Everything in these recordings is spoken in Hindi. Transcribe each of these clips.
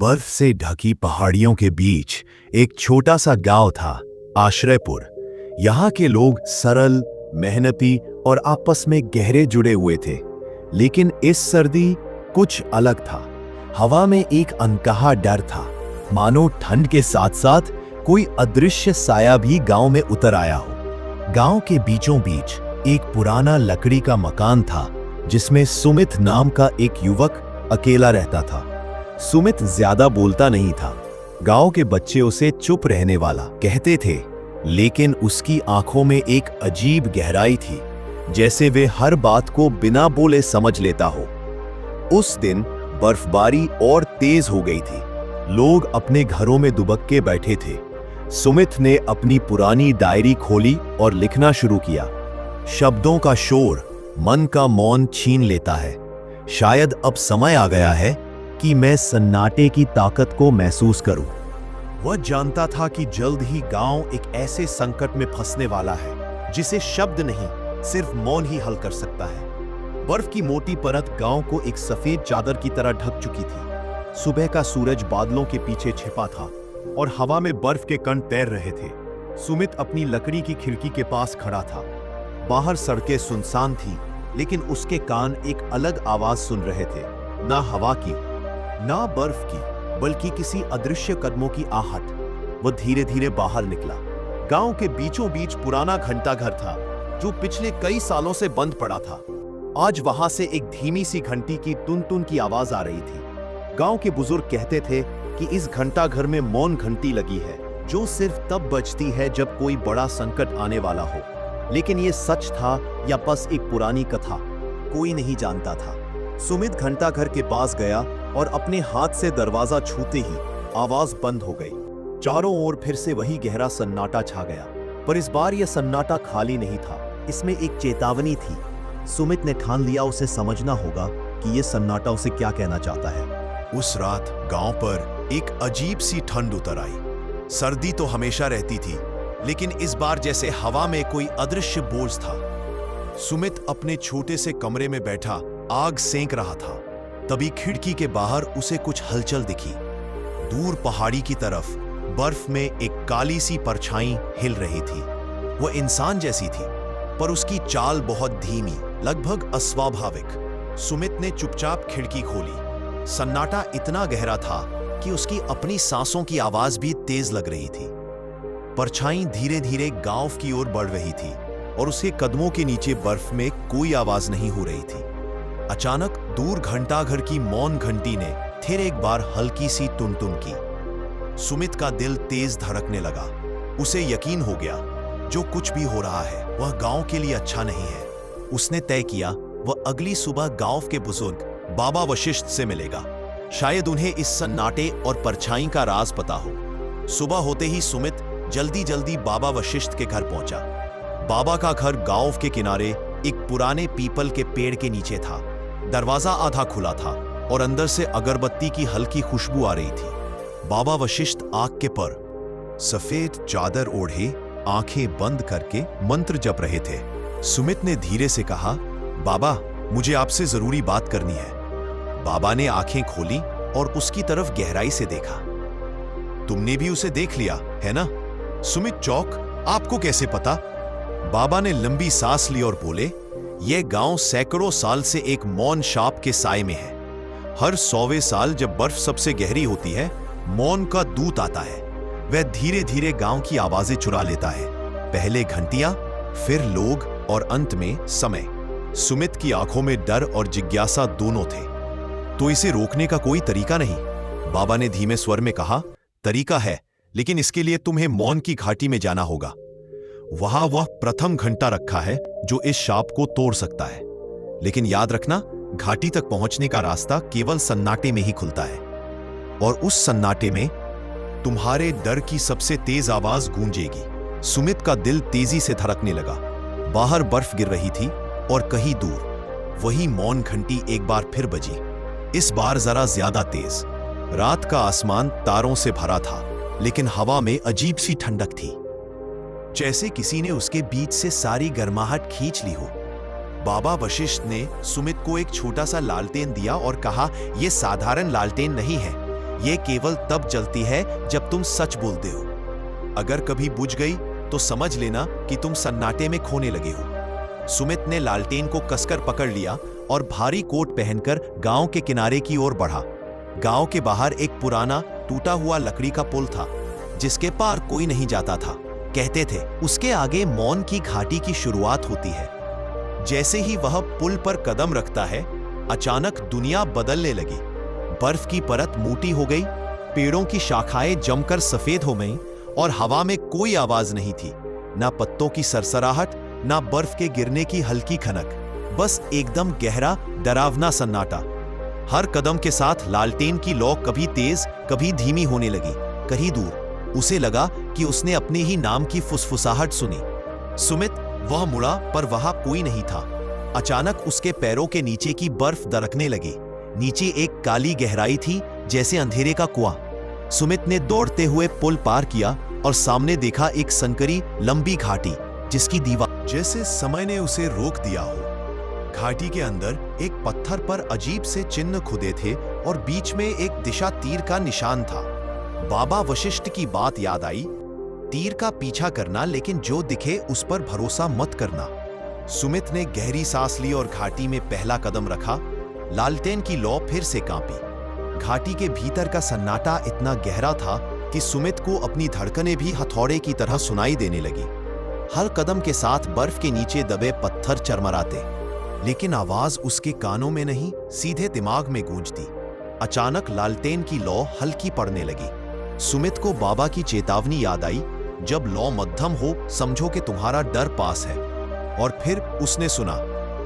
बर्फ से ढकी पहाड़ियों के बीच एक छोटा सा गांव था, आश्रयपुर। यहाँ के लोग सरल, मेहनती और आपस में गहरे जुड़े हुए थे। लेकिन इस सर्दी कुछ अलग था। हवा में एक अनकहा डर था, मानो ठंड के साथ साथ कोई अदृश्य साया भी गांव में उतर आया हो। गांव के बीचों बीच एक पुराना लकड़ी का मकान था, जिसमें सुमित नाम का एक युवक अकेला रहता था। सुमित ज्यादा बोलता नहीं था। गांव के बच्चे उसे चुप रहने वाला कहते थे, लेकिन उसकी आंखों में एक अजीब गहराई थी, जैसे वे हर बात को बिना बोले समझ लेता हो। उस दिन बर्फबारी और तेज हो गई थी। लोग अपने घरों में दुबक के बैठे थे। सुमित ने अपनी पुरानी डायरी खोली और लिखना शुरू किया। शब्दों का शोर मन का मौन छीन लेता है। शायद अब समय आ गया है कि मैं सन्नाटे की ताकत को महसूस करूं। वह जानता था कि जल्द ही गांव एक ऐसे संकट में फंसने वाला है जिसे शब्द नहीं, सिर्फ मौन ही हल कर सकता है। बर्फ की मोटी परत गांव को एक सफेद चादर की तरह ढक चुकी थी। सुबह का सूरज बादलों के पीछे छिपा था और हवा में बर्फ के कण तैर रहे थे। सुमित अपनी लकड़ी की खिड़की के पास खड़ा था। बाहर सड़कें सुनसान थी, लेकिन उसके कान एक अलग आवाज सुन रहे थे, ना हवा की, ना बर्फ की, बल्कि किसी अदृश्य कदमों की आहट। वह धीरे धीरे बाहर निकला। गांव के बीचों बीच पुराना घंटाघर था, जो पिछले कई सालों से बंद पड़ा था। आज वहां से एक धीमी सी घंटी की टुन-टुन की आवाज आ रही थी। गांव के बुजुर्ग कहते थे कि इस घंटाघर में मौन घंटी लगी है, जो सिर्फ तब बजती है जब कोई बड़ा संकट आने वाला हो। लेकिन यह सच था या बस एक पुरानी कथा, कोई नहीं जानता था। सुमित घंटाघर के पास गया और अपने हाथ से दरवाजा छूते ही आवाज बंद हो गई। चारों ओर फिर से वही गहरा सन्नाटा छा गया। पर इस बार यह सन्नाटा खाली नहीं था, इसमें एक चेतावनी थी। सुमित ने ठान लिया उसे समझना होगा कि यह सन्नाटा उसे क्या कहना चाहता है। उस रात गांव पर एक अजीब सी ठंड उतर आई। सर्दी तो हमेशा रहती थी, लेकिन इस बार जैसे हवा में कोई अदृश्य बोझ था। सुमित अपने छोटे से कमरे में बैठा आग सेंक रहा था। तभी खिड़की के बाहर उसे कुछ हलचल दिखी। दूर पहाड़ी की तरफ बर्फ में एक काली सी परछाई हिल रही थी। वह इंसान जैसी थी, पर उसकी चाल बहुत धीमी, लगभग अस्वाभाविक। सुमित ने चुपचाप खिड़की खोली। सन्नाटा इतना गहरा था कि उसकी अपनी सांसों की आवाज भी तेज लग रही थी। परछाई धीरे धीरे गांव की ओर बढ़ रही थी और उसके कदमों के नीचे बर्फ में कोई आवाज नहीं हो रही थी। अचानक दूर घंटाघर की मौन घंटी ने फिर एक बार हल्की सी टुन-टुन की। सुमित का दिल तेज धड़कने लगा। उसे यकीन हो गया, जो कुछ भी हो रहा है वह गांव के लिए अच्छा नहीं है। उसने तय किया वह अगली सुबह गांव के बुजुर्ग बाबा वशिष्ठ से मिलेगा। शायद उन्हें इस सन्नाटे और परछाई का राज पता हो। सुबह होते ही सुमित जल्दी जल्दी बाबा वशिष्ठ के घर पहुंचा। बाबा का घर गांव के किनारे एक पुराने पीपल के पेड़ के नीचे था। दरवाजा आधा खुला था और अंदर से अगरबत्ती की हल्की खुशबू आ रही थी। बाबा वशिष्ठ आग के पर सफेद चादर ओढ़े आंखें बंद करके मंत्र जप रहे थे। सुमित ने धीरे से कहा, बाबा, मुझे आपसे जरूरी बात करनी है। बाबा ने आंखें खोली और उसकी तरफ गहराई से देखा। तुमने भी उसे देख लिया है ना? सुमित चौंक, आपको कैसे पता? बाबा ने लंबी सांस ली और बोले, यह गांव सैकड़ों साल से एक मौन शाप के साए में है। हर 100वें साल जब बर्फ सबसे गहरी होती है, मौन का दूत आता है। वह धीरे धीरे गांव की आवाजें चुरा लेता है। पहले घंटियां, फिर लोग और अंत में समय। सुमित की आंखों में डर और जिज्ञासा दोनों थे। तो इसे रोकने का कोई तरीका नहीं? बाबा ने धीमे स्वर में कहा, तरीका है, लेकिन इसके लिए तुम्हें मौन की घाटी में जाना होगा। वहां वह प्रथम घंटा रखा है जो इस शाप को तोड़ सकता है। लेकिन याद रखना, घाटी तक पहुंचने का रास्ता केवल सन्नाटे में ही खुलता है। और उस सन्नाटे में तुम्हारे डर की सबसे तेज आवाज गूंजेगी। सुमित का दिल तेजी से धड़कने लगा। बाहर बर्फ गिर रही थी और कहीं दूर वही मौन घंटी एक बार फिर बजी, इस बार जरा ज्यादा तेज। रात का आसमान तारों से भरा था, लेकिन हवा में अजीब सी ठंडक थी, जैसे किसी ने उसके बीच से सारी गर्माहट खींच ली हो। बाबा वशिष्ठ ने सुमित को एक छोटा सा लालटेन दिया और कहा, यह साधारण लालटेन नहीं है, ये केवल तब जलती है जब तुम सच बोलते हो। अगर कभी बुझ गई तो समझ लेना कि तुम सन्नाटे में खोने लगे हो। सुमित ने लालटेन को कसकर पकड़ लिया और भारी कोट पहनकर गांव के किनारे की ओर बढ़ा। गांव के बाहर एक पुराना टूटा हुआ लकड़ी का पुल था, जिसके पार कोई नहीं जाता था। कहते थे उसके आगे मौन की घाटी की शुरुआत होती है। जैसे ही वह पुल पर कदम रखता है, अचानक दुनिया बदलने लगी। बर्फ की परत मोटी हो गई, पेड़ों की शाखाएं जमकर सफेद हो गईं और हवा में कोई आवाज नहीं थी, ना पत्तों की सरसराहट, ना बर्फ के गिरने की हल्की खनक, बस एकदम गहरा डरावना सन्नाटा। हर कदम के साथ लालटेन की लौ कभी तेज कभी धीमी होने लगी। कहीं दूर उसे लगा कि उसने अपने ही नाम की फुसफुसाहट सुनी। सुमित, वह मुड़ा पर वहां कोई नहीं था। अचानक उसके पैरों के नीचे की बर्फ दरकने लगी। नीचे एक काली गहराई थी, जैसे अंधेरे का कुआं। सुमित ने दौड़ते हुए पुल पार किया और सामने देखा एक संकरी लंबी घाटी, जिसकी दीवार जैसे समय ने उसे रोक दिया हो। घाटी के अंदर एक पत्थर पर अजीब से चिन्ह खुदे थे और बीच में एक दिशा तीर का निशान था। बाबा वशिष्ठ की बात याद आई, तीर का पीछा करना, लेकिन जो दिखे उस पर भरोसा मत करना। सुमित ने गहरी सांस ली और घाटी में पहला कदम रखा। लालटेन की लौ फिर से कांपी। घाटी के भीतर का सन्नाटा इतना गहरा था कि सुमित को अपनी धड़कनें भी हथौड़े की तरह सुनाई देने लगी। हर कदम के साथ बर्फ के नीचे दबे पत्थर चरमराते, लेकिन आवाज उसके कानों में नहीं, सीधे दिमाग में गूंजती। अचानक लालटेन की लौ हल्की पड़ने लगी। सुमित को बाबा की चेतावनी याद आई, जब लौ मध्यम हो समझो कि तुम्हारा डर पास है। और फिर उसने सुना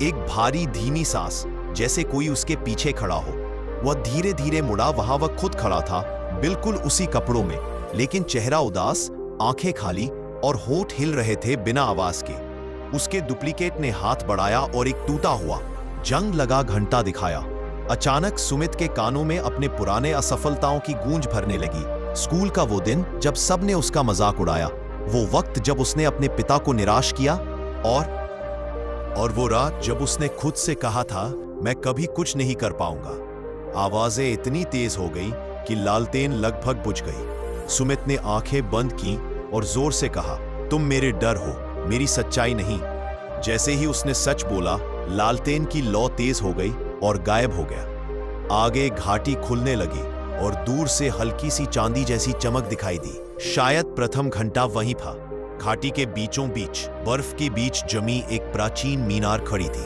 एक भारी धीमी सांस, जैसे कोई उसके पीछे खड़ा हो। वह धीरे धीरे मुड़ा। वहां वह खुद खड़ा था, बिल्कुल उसी कपड़ों में, लेकिन चेहरा उदास, आंखें खाली और होंठ हिल रहे थे बिना आवाज के। उसके डुप्लीकेट ने हाथ बढ़ाया और एक टूटा हुआ, जंग लगा घंटा दिखाया। अचानक सुमित के कानों में अपने पुराने असफलताओं की गूंज भरने लगी। स्कूल का वो दिन जब सबने उसका मजाक उड़ाया, वो वक्त जब उसने अपने पिता को निराश किया, और वो रात जब उसने खुद से कहा था मैं कभी कुछ नहीं कर पाऊंगा। आवाजें इतनी तेज हो गई कि लालटेन लगभग बुझ गई। सुमित ने आंखें बंद की और जोर से कहा, तुम मेरे डर हो, मेरी सच्चाई नहीं। जैसे ही उसने सच बोला, लालटेन की लौ तेज हो गई और गायब हो गया। आगे घाटी खुलने लगी और दूर से हल्की सी चांदी जैसी चमक दिखाई दी। शायद प्रथम घंटा वहीं था। घाटी के बीचों बीच बर्फ के बीच जमी एक प्राचीन मीनार खड़ी थी।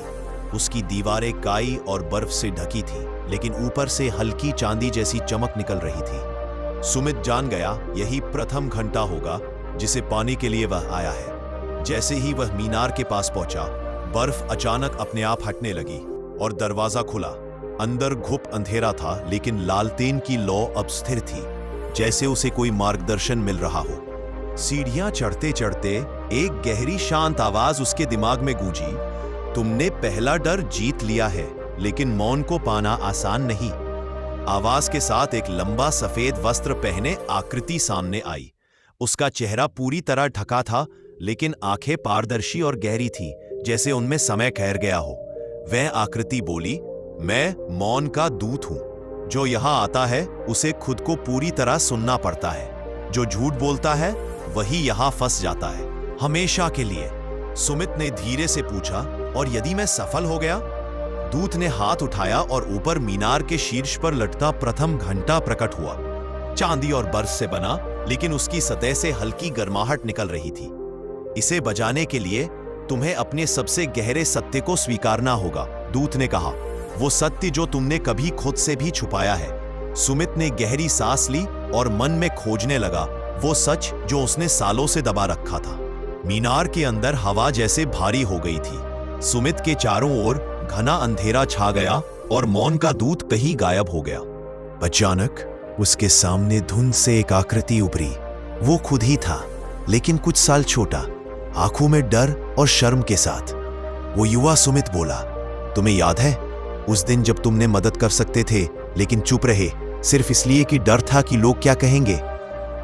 उसकी दीवारें काई और बर्फ से ढकी थी, लेकिन ऊपर से हल्की चांदी जैसी चमक निकल रही थी। सुमित जान गया यही प्रथम घंटा होगा जिसे पाने के लिए वह आया है। जैसे ही वह मीनार के पास पहुंचा, बर्फ अचानक अपने आप हटने लगी और दरवाजा खुला। अंदर घुप अंधेरा था, लेकिन लालटेन की लौ अब स्थिर थी, जैसे उसे कोई मार्गदर्शन मिल रहा हो। सीढ़ियां चढ़ते चढ़ते एक गहरी शांत आवाज उसके दिमाग में गूंजी, तुमने पहला डर जीत लिया है, लेकिन मौन को पाना आसान नहीं। आवाज के साथ एक लंबा सफेद वस्त्र पहने आकृति सामने आई। उसका चेहरा पूरी तरह ढका था, लेकिन आंखें पारदर्शी और गहरी थी, जैसे उनमें समय ठहर गया हो। वह आकृति बोली, मैं मौन का दूत हूं। जो यहां आता है उसे खुद को पूरी तरह सुनना पड़ता है। जो झूठ बोलता है वही यहां फंस जाता है, हमेशा के लिए। सुमित ने धीरे से पूछा, और यदि मैं सफल हो गया? दूत ने हाथ उठाया और ऊपर मीनार के शीर्ष पर लटका प्रथम घंटा प्रकट हुआ। चांदी और बर्फ से बना, लेकिन उसकी सतह से हल्की गर्माहट निकल रही थी। इसे बजाने के लिए तुम्हें अपने सबसे गहरे सत्य को स्वीकारना होगा, दूत ने कहा। वो सत्य जो तुमने कभी खुद से भी छुपाया है। सुमित ने गहरी सांस ली और मन में खोजने लगा वो सच जो उसने सालों से दबा रखा था। मीनार के अंदर हवा जैसे भारी हो गई थी। सुमित के चारों ओर घना अंधेरा छा गया और मौन का दूत कहीं गायब हो गया। अचानक उसके सामने धुंध से एक आकृति उभरी। वो खुद ही था, लेकिन कुछ साल छोटा, आंखों में डर और शर्म के साथ। वो युवा सुमित बोला, तुम्हें याद है उस दिन जब तुमने मदद कर सकते थे लेकिन चुप रहे, सिर्फ इसलिए कि डर था कि लोग क्या कहेंगे?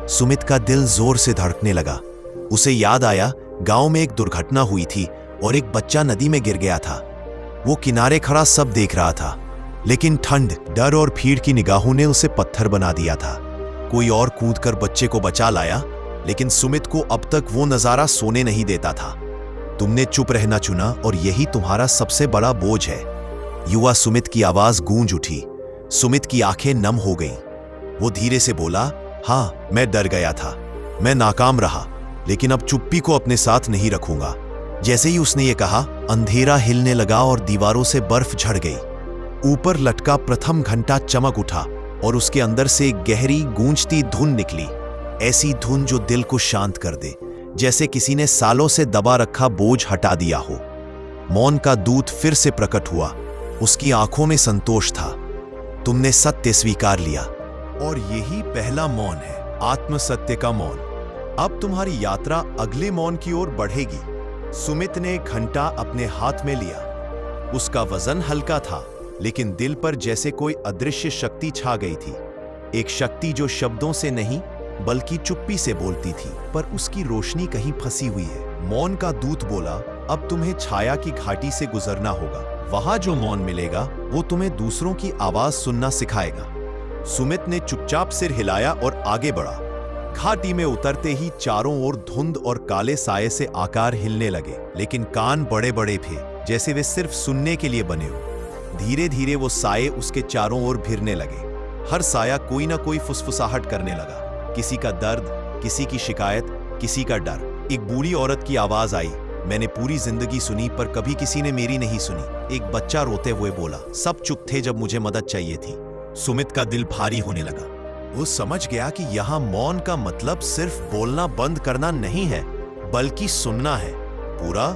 सुमित का दिल जोर से धड़कने लगा। उसे याद आया गांव में एक दुर्घटना हुई थी और एक बच्चा नदी में गिर गया था। वो किनारे खड़ा सब देख रहा था, लेकिन ठंड, डर और भीड़ की निगाहों ने उसे पत्थर बना दिया था। कोई और कूदकर बच्चे को बचा लाया, लेकिन सुमित को अब तक वो नजारा सोने नहीं देता था। तुमने चुप रहना चुना और यही तुम्हारा सबसे बड़ा बोझ है। युवा सुमित की आवाज गूंज उठी। सुमित की आंखें नम हो गईं। वो धीरे से बोला, हाँ, मैं डर गया था, मैं नाकाम रहा, लेकिन अब चुप्पी को अपने साथ नहीं रखूंगा। जैसे ही उसने ये कहा, अंधेरा हिलने लगा और दीवारों से बर्फ झड़ गई। ऊपर लटका प्रथम घंटा चमक उठा और उसके अंदर से एक गहरी गूंजती धुन निकली। ऐसी धुन जो दिल को शांत कर दे, जैसे किसी ने सालों से दबा रखा बोझ हटा दिया हो। मौन का दूत फिर से प्रकट हुआ। उसकी आंखों में संतोष था। तुमने सत्य स्वीकार लिया, और यही पहला मौन है, आत्म सत्य का मौन। अब तुम्हारी यात्रा अगले मौन की ओर बढ़ेगी। सुमित ने घंटा अपने हाथ में लिया। उसका वजन हल्का था, लेकिन दिल पर जैसे कोई अदृश्य शक्ति छा गई थी। एक शक्ति जो शब्दों से नहीं बल्कि चुप्पी से बोलती थी, पर उसकी रोशनी कहीं फंसी हुई है। मौन का दूत बोला, अब तुम्हें छाया की घाटी से गुजरना होगा। वहां जो मौन मिलेगा वो तुम्हें दूसरों की आवाज सुनना सिखाएगा। सुमित ने चुपचाप सिर हिलाया और आगे बढ़ा। घाटी में उतरते ही चारों ओर धुंध और काले साये से आकार हिलने लगे, लेकिन कान बड़े बड़े थे, जैसे वे सिर्फ सुनने के लिए बने हो। धीरे धीरे वो साये उसके चारों ओर भिरने लगे। हर साया कोई ना कोई फुसफुसाहट करने लगा। किसी का दर्द, किसी की शिकायत, किसी का डर। एक बूढ़ी औरत की आवाज आई, मैंने पूरी जिंदगी सुनी पर कभी किसी ने मेरी नहीं सुनी। एक बच्चा रोते हुए बोला, सब चुप थे जब मुझे मदद चाहिए थी। सुमित का दिल भारी होने लगा। वो समझ गया कि यहाँ मौन का मतलब सिर्फ बोलना बंद करना नहीं है, बल्कि सुनना है, पूरा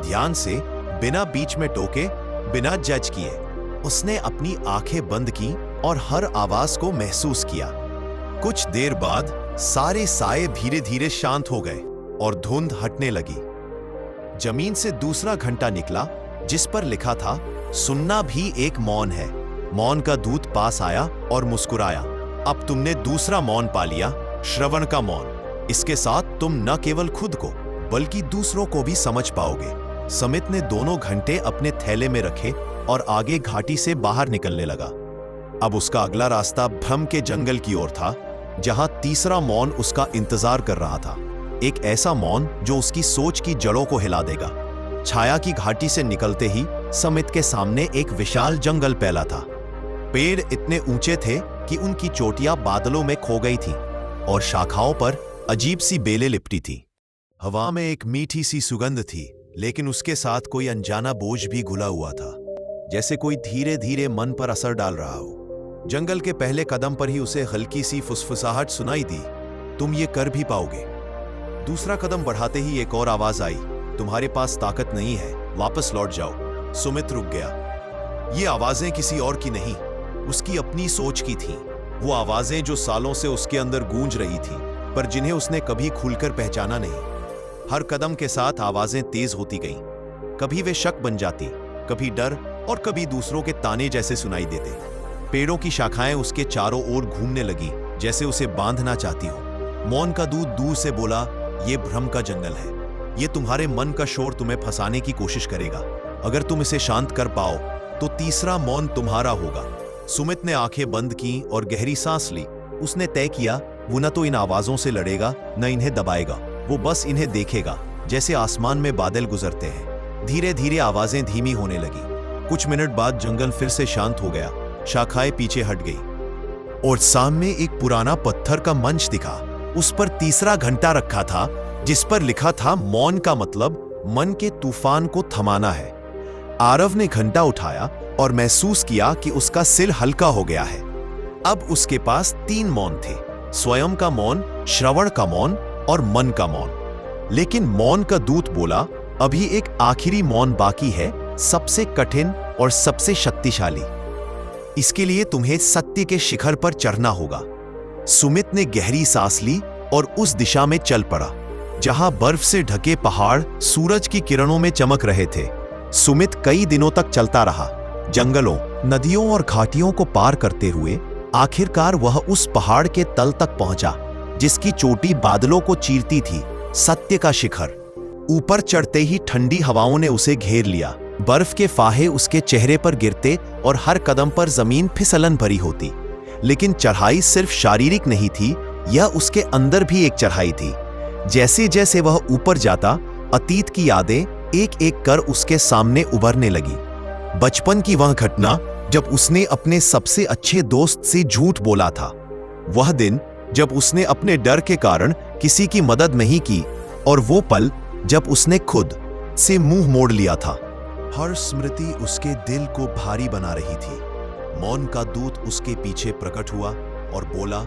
ध्यान से, बिना बीच में टोके, बिना जज किए। उसने अपनी आंखें बंद की और हर आवाज को महसूस किया। कुछ देर बाद सारे साये धीरे धीरे शांत हो गए और धुंध हटने लगी। जमीन से दूसरा घंटा निकला, जिस पर लिखा था, सुनना भी एक मौन है। मौन का दूत पास आया और मुस्कुराया, अब तुमने दूसरा मौन पा लिया, श्रवण का मौन। इसके साथ तुम न केवल खुद को बल्कि दूसरों को भी समझ पाओगे। सुमित ने दोनों घंटे अपने थैले में रखे और आगे घाटी से बाहर निकलने लगा। अब उसका अगला रास्ता भ्रम के जंगल की ओर था, जहां तीसरा मौन उसका इंतजार कर रहा था। एक ऐसा मौन जो उसकी सोच की जड़ों को हिला देगा। छाया की घाटी से निकलते ही सुमित के सामने एक विशाल जंगल फैला था। पेड़ इतने ऊंचे थे कि उनकी चोटियां बादलों में खो गई थीं और शाखाओं पर अजीब सी बेलें लिपटी थीं। हवा में एक मीठी सी सुगंध थी, लेकिन उसके साथ कोई अनजाना बोझ भी घुला हुआ था, जैसे कोई धीरे धीरे मन पर असर डाल रहा हो। जंगल के पहले कदम पर ही उसे हल्की सी फुसफुसाहट सुनाई दी, तुम ये कर भी पाओगे। दूसरा कदम बढ़ाते ही एक और आवाज आई, तुम्हारे पास ताकत नहीं है, वापस लौट जाओ। सुमित रुक गया। ये आवाजें किसी और की नहीं, उसकी अपनी सोच की थीं। वो आवाजें जो सालों से उसके अंदर गूंज रही थीं, पर जिन्हें उसने कभी खुलकर पहचाना नहीं। हर कदम के साथ आवाजें तेज होती गईं। कभी वे शक बन जाती, कभी डर, और कभी दूसरों के ताने जैसे सुनाई देते। पेड़ों की शाखाएं उसके चारों ओर घूमने लगी, जैसे उसे बांधना चाहती हो। मौन का दूत दूर से बोला, ये भ्रम का जंगल है, ये तुम्हारे मन का शोर तुम्हें फंसाने की कोशिश करेगा। अगर तुम इसे शांत कर पाओ तो तीसरा मौन तुम्हारा होगा। सुमित ने आंखें बंद की और गहरी सांस ली। उसने तय किया, वो न तो इन आवाजों से लड़ेगा, न इन्हें दबाएगा। वो बस इन्हें देखेगा, जैसे आसमान में बादल गुजरते हैं। धीरे धीरे आवाजें धीमी होने लगी। कुछ मिनट बाद जंगल फिर से शांत हो गया। शाखाएं पीछे हट गई और सामने एक पुराना पत्थर का मंच दिखा। उस पर तीसरा घंटा रखा था, जिस पर लिखा था, मौन का मतलब मन के तूफान को थमाना है। आरव ने घंटा उठाया और महसूस किया कि उसका सिर हल्का हो गया है। अब उसके पास 3 मौन थे, स्वयं का मौन, श्रवण का मौन और मन का मौन। लेकिन मौन का दूत बोला, अभी एक आखिरी मौन बाकी है, सबसे कठिन और सबसे शक्तिशाली। इसके लिए तुम्हें सत्य के शिखर पर चढ़ना होगा। सुमित ने गहरी सांस ली और उस दिशा में चल पड़ा, जहां बर्फ से ढके पहाड़ सूरज की किरणों में चमक रहे थे। सुमित कई दिनों तक चलता रहा, जंगलों, नदियों और घाटियों को पार करते हुए आखिरकार वह उस पहाड़ के तल तक पहुंचा, जिसकी चोटी बादलों को चीरती थी, सत्य का शिखर। ऊपर चढ़ते ही ठंडी हवाओं ने उसे घेर लिया। बर्फ के फाहे उसके चेहरे पर गिरते और हर कदम पर जमीन फिसलन भरी होती। लेकिन चढ़ाई सिर्फ शारीरिक नहीं थी, यह उसके अंदर भी एक चढ़ाई थी। जैसे जैसे वह ऊपर जाता, अतीत की यादें एक एक कर उसके सामने उभरने लगी। बचपन की वह घटना जब उसने अपने सबसे अच्छे दोस्त से झूठ बोला था, वह दिन जब उसने अपने डर के कारण किसी की मदद नहीं की, और वो पल जब उसने खुद से मुंह मोड़ लिया था। हर स्मृति उसके दिल को भारी बना रही थी। मौन का दूत उसके पीछे प्रकट हुआ और बोला,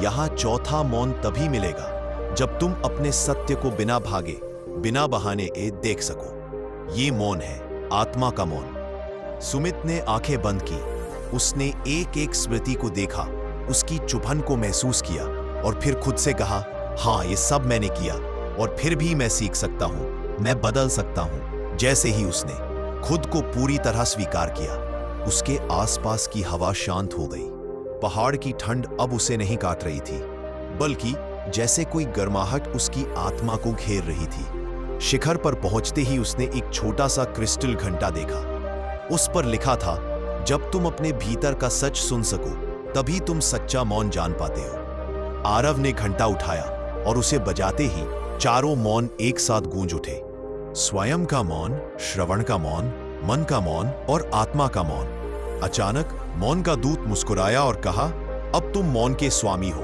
यहां चौथा मौन तभी मिलेगा जब तुम अपने सत्य को बिना भागे, बिना बहाने के देख सको। ये मौन है, आत्मा का मौन। सुमित ने आंखें बंद की। उसने एक एक स्मृति को देखा, उसकी चुभन को महसूस किया और फिर खुद से कहा, हाँ, ये सब मैंने किया और फिर भी मैं सीख सकता हूं, मैं बदल सकता हूं। जैसे ही उसने खुद को पूरी तरह स्वीकार किया, उसके आसपास की हवा शांत हो गई। पहाड़ की ठंड अब उसे नहीं काट रही थी, बल्कि जैसे कोई गर्माहट उसकी आत्मा को घेर रही थी। शिखर पर पहुंचते ही उसने एक छोटा सा क्रिस्टल घंटा देखा। उस पर लिखा था, जब तुम अपने भीतर का सच सुन सको, तभी तुम सच्चा मौन जान पाते हो। आरव ने घंटा उठाया और उसे बजाते ही चारों मौन एक साथ गूंज उठे। स्वयं का मौन, श्रवण का मौन, मन का मौन और आत्मा का मौन। अचानक मौन का दूत मुस्कुराया और कहा, अब तुम मौन के स्वामी हो।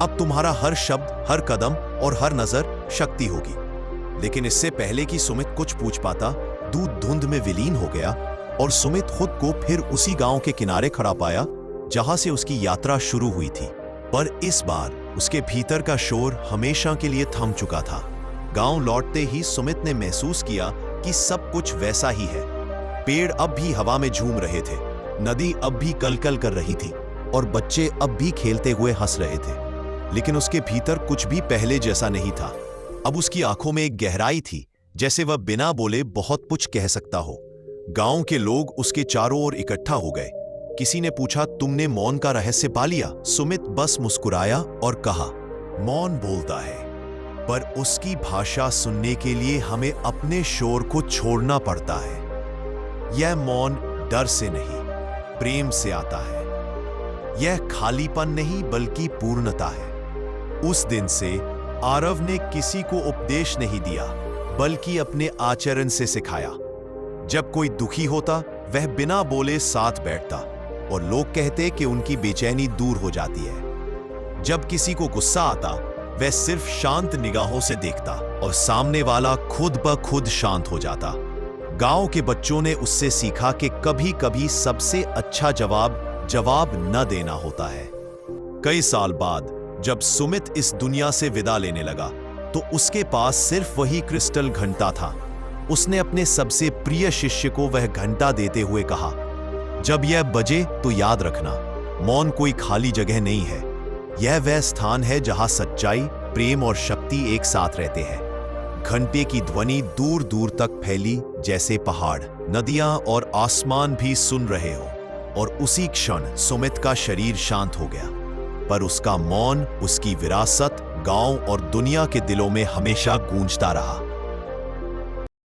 अब तुम्हारा हर शब्द, हर कदम और हर नजर शक्ति होगी। लेकिन इससे पहले कि सुमित कुछ पूछ पाता, दूत धुंध में विलीन हो गया और सुमित खुद को फिर उसी गांव के किनारे खड़ा पाया जहां से उसकी यात्रा शुरू हुई थी। पर इस बार उसके भीतर का शोर हमेशा के लिए थम चुका था। गांव लौटते ही सुमित ने महसूस किया कि सब कुछ वैसा ही है। पेड़ अब भी हवा में झूम रहे थे, नदी अब भी कलकल कर रही थी और बच्चे अब भी खेलते हुए हंस रहे थे। लेकिन उसके भीतर कुछ भी पहले जैसा नहीं था। अब उसकी आंखों में एक गहराई थी, जैसे वह बिना बोले बहुत कुछ कह सकता हो। गांव के लोग उसके चारों ओर इकट्ठा हो गए। किसी ने पूछा, तुमने मौन का रहस्य पा लिया? सुमित बस मुस्कुराया और कहा, मौन बोलता है, पर उसकी भाषा सुनने के लिए हमें अपने शोर को छोड़ना पड़ता है। यह मौन डर से नहीं, प्रेम से आता है। यह खालीपन नहीं, बल्कि पूर्णता है। उस दिन से आरव ने किसी को उपदेश नहीं दिया, बल्कि अपने आचरण से सिखाया। जब कोई दुखी होता, वह बिना बोले साथ बैठता और लोग कहते कि उनकी बेचैनी दूर हो जाती है। जब किसी को गुस्सा आता, वह सिर्फ शांत निगाहों से देखता और सामने वाला खुद ब खुद शांत हो जाता। गांव के बच्चों ने उससे सीखा कि कभी कभी सबसे अच्छा जवाब न देना होता है। कई साल बाद जब सुमित इस दुनिया से विदा लेने लगा, तो उसके पास सिर्फ वही क्रिस्टल घंटा था। उसने अपने सबसे प्रिय शिष्य को वह घंटा देते हुए कहा, जब यह बजे तो याद रखना, मौन कोई खाली जगह नहीं है। यह वह स्थान है जहां सच्चाई, प्रेम और शक्ति एक साथ रहते हैं। घंटे की ध्वनि दूर दूर तक फैली, जैसे पहाड़, नदियां और आसमान भी सुन रहे हो। और उसी क्षण सुमित का शरीर शांत हो गया, पर उसका मौन, उसकी विरासत गांव और दुनिया के दिलों में हमेशा गूंजता रहा।